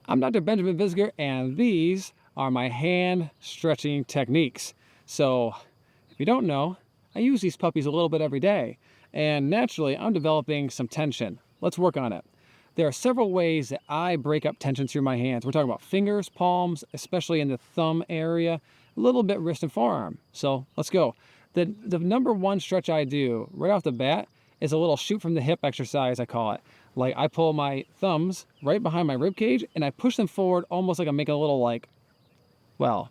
I'm Dr. Benjamin Bisger, and these are my hand stretching techniques. So, if you don't know, I use these puppies a little bit every day, and naturally, I'm developing some tension. Let's work on it. There are several ways that I break up tension through my hands. We're talking about fingers, palms, especially in the thumb area, a little bit wrist and forearm. So, let's go. The number one stretch I do right off the bat is a little shoot from the hip exercise, I call it. Like I pull my thumbs right behind my rib cage and I push them forward almost like I'm making a little well,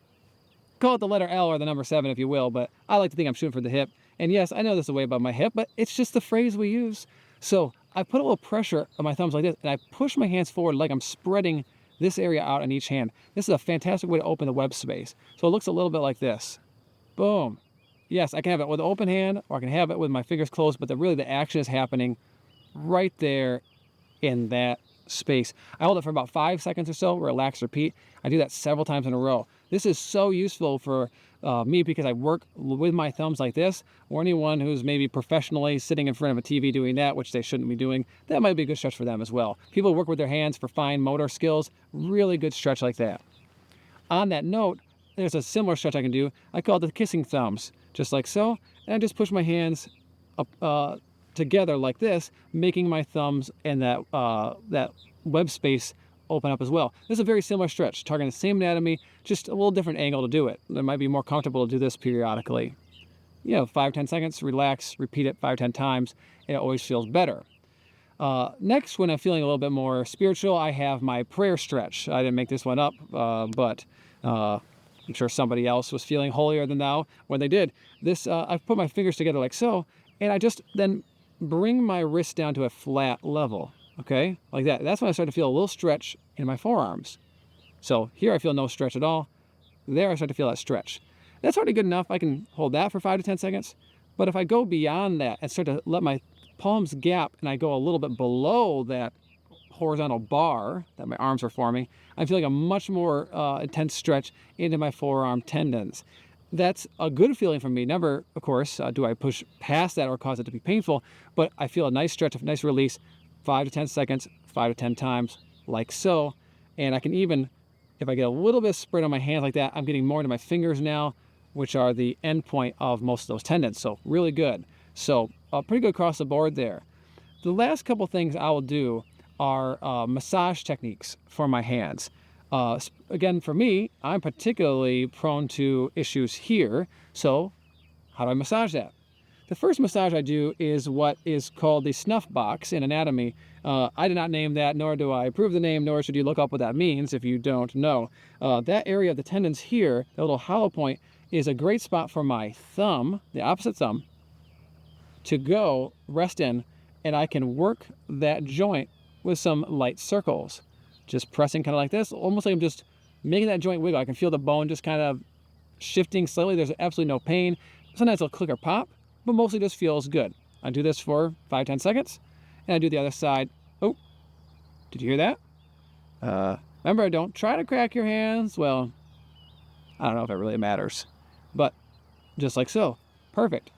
call it the letter L or the number 7 if you will, but I like to think I'm shooting for the hip. And yes, I know this is way above my hip, but it's just the phrase we use. So I put a little pressure on my thumbs like this and I push my hands forward like I'm spreading this area out on each hand. This is a fantastic way to open the web space. So it looks a little bit like this. Boom. Yes, I can have it with an open hand or I can have it with my fingers closed, but really the action is happening right there in that space. I hold it for about 5 seconds or so, relax, repeat. I do that several times in a row. This is so useful for me because I work with my thumbs like this, or anyone who's maybe professionally sitting in front of a TV doing that, which they shouldn't be doing. That might be a good stretch for them as well. People who work with their hands for fine motor skills, really good stretch like that. On that note, there's a similar stretch I can do. I call it the kissing thumbs, just like so. And I just push my hands up together like this, making my thumbs and that web space open up as well. This is a very similar stretch, targeting the same anatomy, just a little different angle to do it. It might be more comfortable to do this periodically. 5-10 seconds, relax, repeat it 5-10 times, and it always feels better. Next, when I'm feeling a little bit more spiritual, I have my prayer stretch. I didn't make this one up, but I'm sure somebody else was feeling holier than thou when they did. This, I put my fingers together like so, and I just then bring my wrist down to a flat level, okay? Like that. That's when I start to feel a little stretch in my forearms. So here I feel no stretch at all. There I start to feel that stretch. That's already good enough. I can hold that for 5 to 10 seconds. But if I go beyond that and start to let my palms gap and I go a little bit below that horizontal bar that my arms are forming, I'm feeling a much more intense stretch into my forearm tendons. That's a good feeling for me. Never, of course, do I push past that or cause it to be painful, but I feel a nice stretch, a nice release, 5 to 10 seconds, 5 to 10 times, like so. And I can even, if I get a little bit of spread on my hands like that, I'm getting more into my fingers now, which are the end point of most of those tendons. So really good. So pretty good across the board there. The last couple things I will do are massage techniques for my hands. Again, for me, I'm particularly prone to issues here. So how do I massage that? The first massage I do is what is called the Snuff Box in anatomy. I did not name that, nor do I approve the name, nor should you look up what that means if you don't know. That area of the tendons here, the little hollow point, is a great spot for my thumb, the opposite thumb, to go rest in, and I can work that joint with some light circles. Just pressing kind of like this, almost like I'm just making that joint wiggle. I can feel the bone just kind of shifting slightly. There's absolutely no pain. Sometimes it'll click or pop, but mostly just feels good. I do this for 5-10 seconds, and I do the other side. Oh, did you hear that? Remember, don't try to crack your hands. Well, I don't know if it really matters, but just like so. Perfect.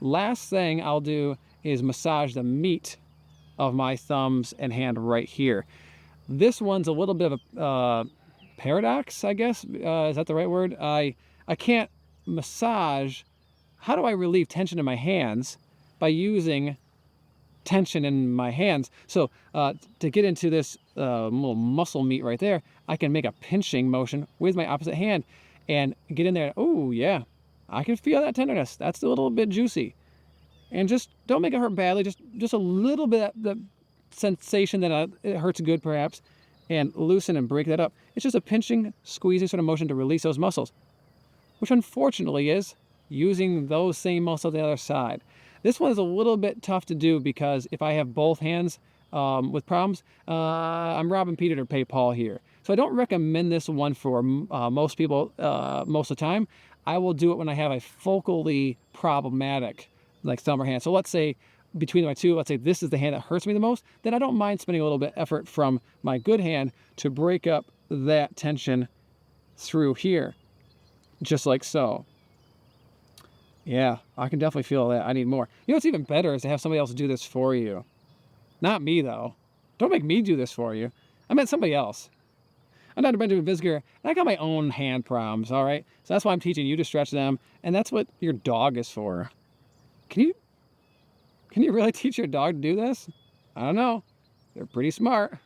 Last thing I'll do is massage the meat of my thumbs and hand right here. This one's a little bit of a paradox, I guess. Is that the right word? I can't massage. How do I relieve tension in my hands by using tension in my hands? So to get into this little muscle meat right there, I can make a pinching motion with my opposite hand and get in there. Oh, yeah, I can feel that tenderness. That's a little bit juicy. And just don't make it hurt badly. Just a little bit of the sensation that it hurts good perhaps, and loosen and break that up. It's just a pinching, squeezing sort of motion to release those muscles, which unfortunately is using those same muscles on the other side. This one is a little bit tough to do because if I have both hands with problems, I'm robbing Peter to pay Paul here. So I don't recommend this one for most people most of the time. I will do it when I have a focally problematic like thumb or hand. So let's say between my two, let's say this is the hand that hurts me the most, then I don't mind spending a little bit of effort from my good hand to break up that tension through here, just like so. Yeah, I can definitely feel that. I need more. You know what's even better is to have somebody else do this for you. Not me, though. Don't make me do this for you. I meant somebody else. I'm Dr. Benjamin Visger, and I got my own hand problems, all right? So that's why I'm teaching you to stretch them, and that's what your dog is for. Can you really teach your dog to do this? I don't know. They're pretty smart.